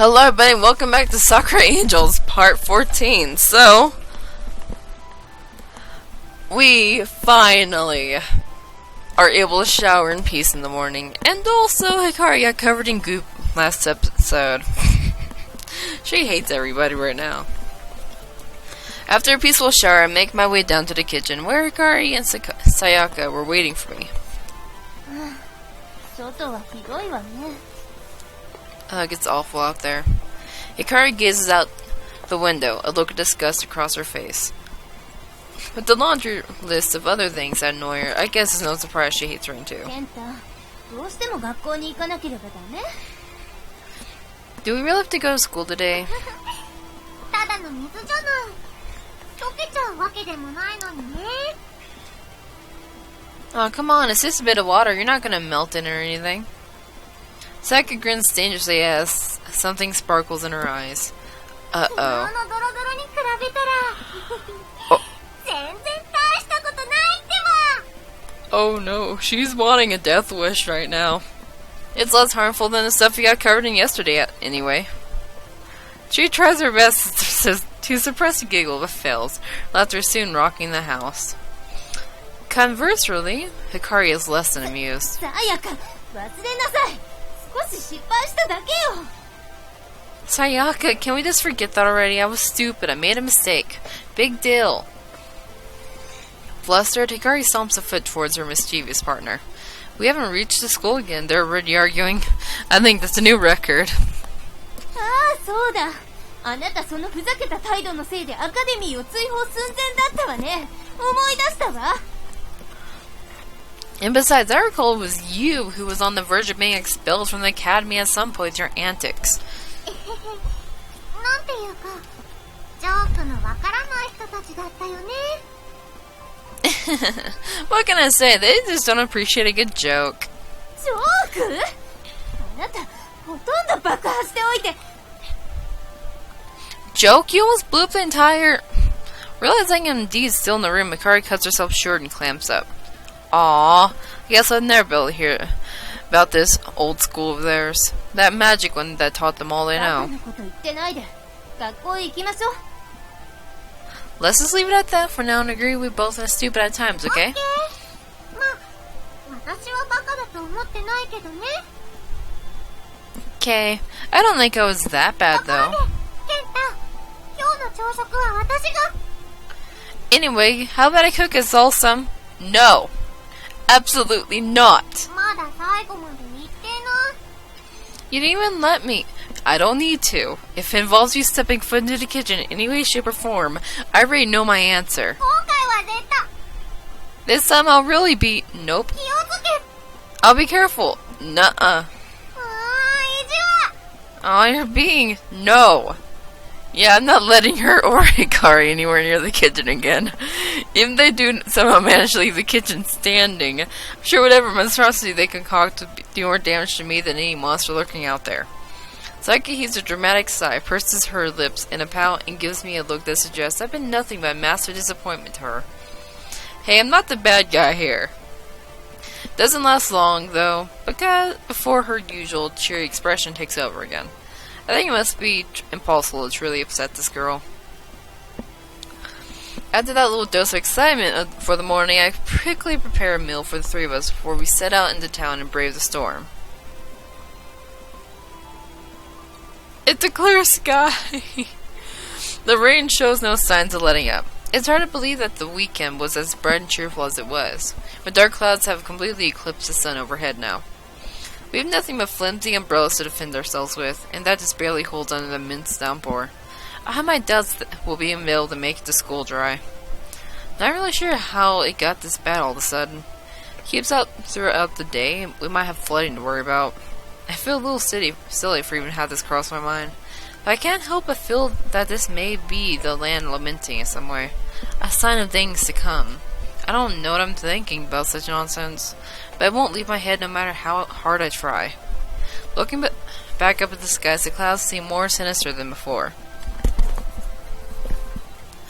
Hello everybody, welcome back to Sakura Angels Part 14. So, we finally are able to shower in peace in the morning. And also, Hikari got covered in goop last episode. She hates everybody right now. After a peaceful shower, I make my way down to the kitchen, where Hikari and Sayaka were waiting for me. It gets awful out there. Hikari gazes out the window, a look of disgust across her face. With the laundry list of other things that annoy her, I guess it's no surprise she hates rain too. Do we really have to go to school today? Oh, come on, it's just a bit of water. You're not gonna melt in it or anything. Saka grins dangerously as something sparkles in her eyes. Uh-oh. Oh no, she's wanting a death wish right now. It's less harmful than the stuff you got covered in yesterday, anyway. She tries her best to suppress a giggle but fails, laughter soon rocking the house. Conversely, Hikari is less than amused. Sayaka, can we just forget that already? I was stupid. I made a mistake. Big deal. Flustered, Hikari stomps a foot towards her mischievous partner. We haven't reached the school again. They're already arguing. I think that's a new record. And besides, I recall it was you who was on the verge of being expelled from the academy at some point with your antics. What can I say? They just don't appreciate a good joke. Joke? You almost blew up the entire... Realizing I'm indeed still in the room, Hikari cuts herself short and clamps up. Aww, I guess I'd never be able to hear about this old school of theirs. That magic one that taught them all they know. Let's just leave it at that for now and agree we both are stupid at times, okay? Okay, I don't think I was that bad though. Anyway, how about I cook us all some? No! Absolutely not! You didn't even let me. I don't need to. If it involves you stepping foot into the kitchen in any way, shape, or form, I already know my answer. This time I'll really be... Nope. I'll be careful. Nuh-uh. Oh, you're being... No. Yeah, I'm not letting her or Hikari anywhere near the kitchen again. Even if they do somehow manage to leave the kitchen standing, I'm sure whatever monstrosity they concoct would do more damage to me than any monster lurking out there. Saika heaves a dramatic sigh, purses her lips in a pout, and gives me a look that suggests I've been nothing but a massive disappointment to her. Hey, I'm not the bad guy here. Doesn't last long, though, before her usual cheery expression takes over again. I think it must be impossible to truly upset this girl. After that little dose of excitement for the morning, I quickly prepare a meal for the three of us before we set out into town and brave the storm. It's a clear sky! The rain shows no signs of letting up. It's hard to believe that the weekend was as bright and cheerful as it was, but dark clouds have completely eclipsed the sun overhead now. We have nothing but flimsy umbrellas to defend ourselves with, and that just barely holds under the immense downpour. I have my doubts that we'll be able to make it to school dry. Not really sure how it got this bad all of a sudden. Keeps out throughout the day, we might have flooding to worry about. I feel a little silly for even having this cross my mind. But I can't help but feel that this may be the land lamenting in some way. A sign of things to come. I don't know what I'm thinking about such nonsense, but it won't leave my head no matter how hard I try. Looking back up at the skies, the clouds seem more sinister than before.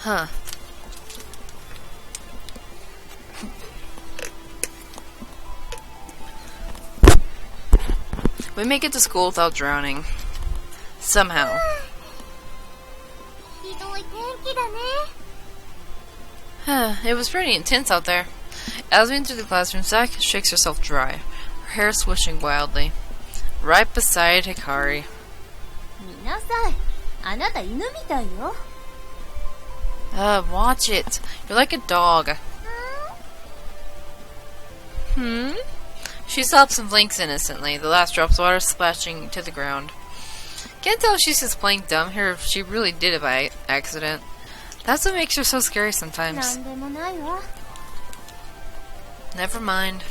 Huh. We make it to school without drowning. Somehow. It was pretty intense out there. As we enter the classroom, Sakura shakes herself dry, her hair swishing wildly. Right beside Hikari. Watch it. You're like a dog. She stops and blinks innocently, the last drops of water splashing to the ground. Can't tell if she's just playing dumb here or if she really did it by accident. That's what makes her so scary sometimes. Never mind.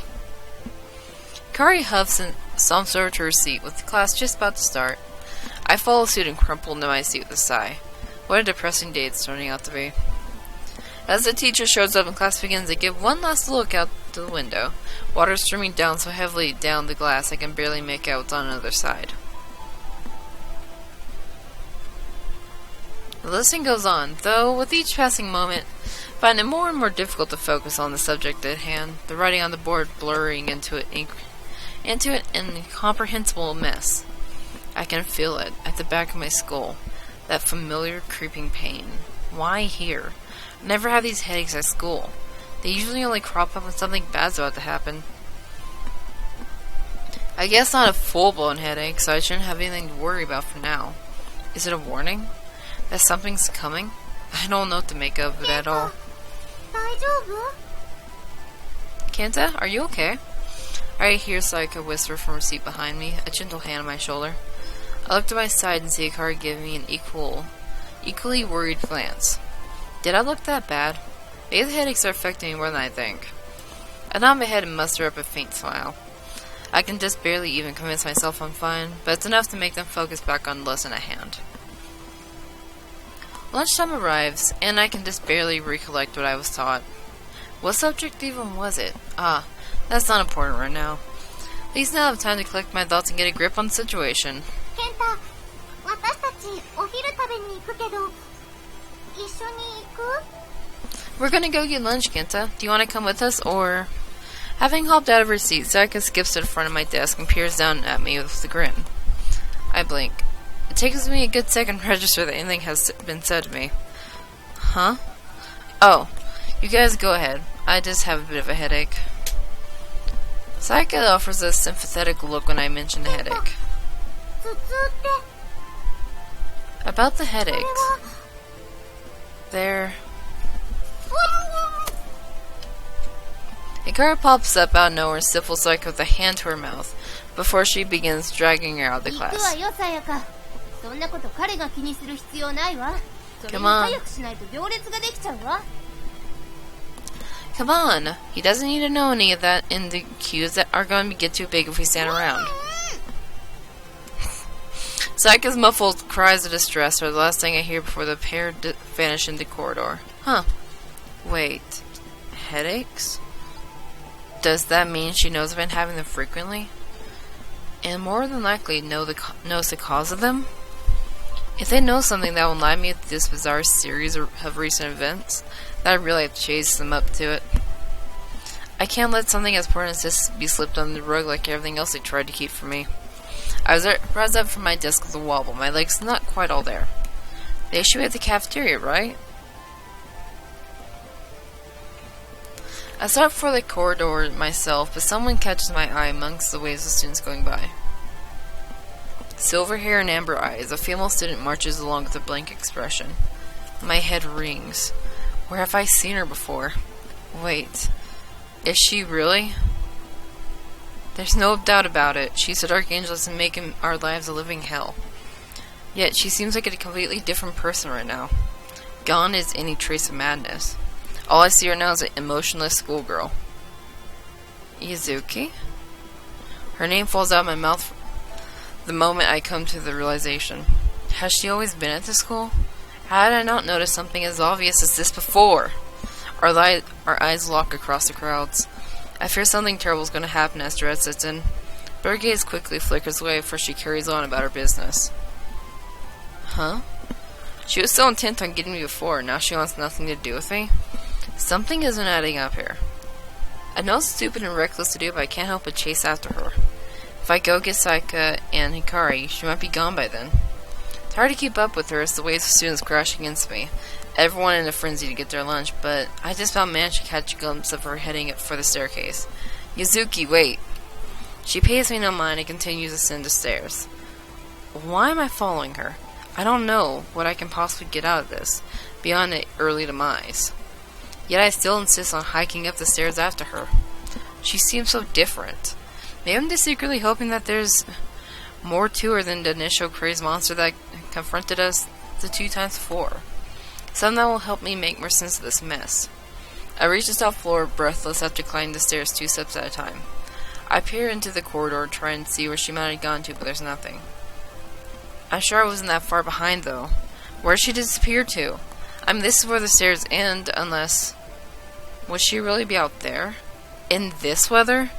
Kari huffs and stomps over to her seat with the class just about to start. I follow suit and crumple into my seat with a sigh. What a depressing day it's turning out to be. As the teacher shows up and class begins, I give one last look out the window. Water streaming down so heavily down the glass I can barely make out what's on the other side. The listening goes on, though with each passing moment, I find it more and more difficult to focus on the subject at hand, the writing on the board blurring into an incomprehensible mess. I can feel it at the back of my skull, that familiar creeping pain. Why here? I never have these headaches at school. They usually only crop up when something bad's about to happen. I guess not a full-blown headache, so I shouldn't have anything to worry about for now. Is it a warning? That something's coming? I don't know what to make of it at all. Kenta, are you okay? I hear Sakura whisper from her seat behind me, a gentle hand on my shoulder. I look to my side and see Hikari give me an equally worried glance. Did I look that bad? Maybe the headaches are affecting me more than I think. I nod my head and muster up a faint smile. I can just barely even convince myself I'm fine, but it's enough to make them focus back on the lesson at hand. Lunchtime arrives, and I can just barely recollect what I was taught. What subject even was it? That's not important right now. At least now I have time to collect my thoughts and get a grip on the situation. Kenta, we're gonna go get lunch, Kenta. Do you want to come with us, or... Having hopped out of her seat, Sakura skips to the front of my desk and peers down at me with a grin. I blink. It takes me a good second to register that anything has been said to me. Huh? Oh, you guys go ahead. I just have a bit of a headache. Sakura offers a sympathetic look when I mention the headache. About the headaches. Hikari pops up out of nowhere and stifles Sakura with a hand to her mouth before she begins dragging her out of the class. Come on. Come on. He doesn't need to know any of that in the queues that are going to get too big if we stand around. Sakura's muffled cries of distress are the last thing I hear before the pair vanish into the corridor. Huh. Wait. Headaches? Does that mean she knows I've been having them frequently? And more than likely knows the cause of them? If they know something that will enliven me with this bizarre series of recent events, then I really have to chase them up to it. I can't let something as important as this be slipped under the rug like everything else they tried to keep from me. I was rising up from my desk with a wobble, my legs not quite all there. They should be at the cafeteria, right? I start for the corridor myself, but someone catches my eye amongst the waves of students going by. Silver hair and amber eyes, a female student marches along with a blank expression. My head rings. Where have I seen her before? Wait, is she really? There's no doubt about it. She's a dark angel that's making our lives a living hell. Yet she seems like a completely different person right now. Gone is any trace of madness. All I see her now is an emotionless schoolgirl. Yuzuki? Her name falls out of my mouth the moment I come to the realization. Has she always been at this school? How did I not notice something as obvious as this before? Our eyes lock across the crowds. I fear something terrible is going to happen as dread sets in, but her gaze quickly flickers away before she carries on about her business. Huh? She was so intent on getting me before, now she wants nothing to do with me? Something isn't adding up here. I know it's stupid and reckless to do, but I can't help but chase after her. If I go get Sakura and Hikari, she might be gone by then. Hard to keep up with her as the waves of students crash against me. Everyone in a frenzy to get their lunch, but I just about managed to catch a glimpse of her heading up for the staircase. Yuzuki, wait! She pays me no mind and continues to ascend the stairs. Why am I following her? I don't know what I can possibly get out of this, beyond an early demise. Yet I still insist on hiking up the stairs after her. She seems so different. Maybe I'm just secretly hoping that there's more to her than the initial crazed monster that confronted us the 2 times before. Something that will help me make more sense of this mess. I reach the top floor, breathless after climbing the stairs 2 steps at a time. I peer into the corridor, try and see where she might have gone to, but there's nothing. I'm sure I wasn't that far behind, though. Where'd she disappear to? I mean, this is where the stairs end, unless... Would she really be out there? In this weather?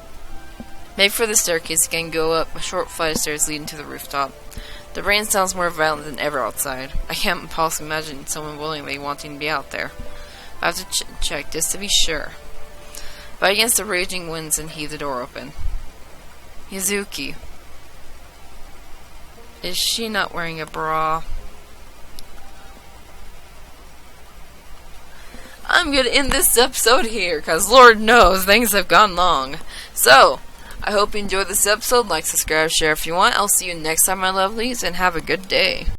Make for the staircase again, go up a short flight of stairs leading to the rooftop. The rain sounds more violent than ever outside. I can't possibly imagine someone willingly wanting to be out there. I have to check just to be sure. Fight against the raging winds and heave the door open. Yuzuki. Is she not wearing a bra? I'm gonna end this episode here, cause Lord knows things have gone long. So, I hope you enjoyed this episode. Like, subscribe, share if you want. I'll see you next time, my lovelies, and have a good day.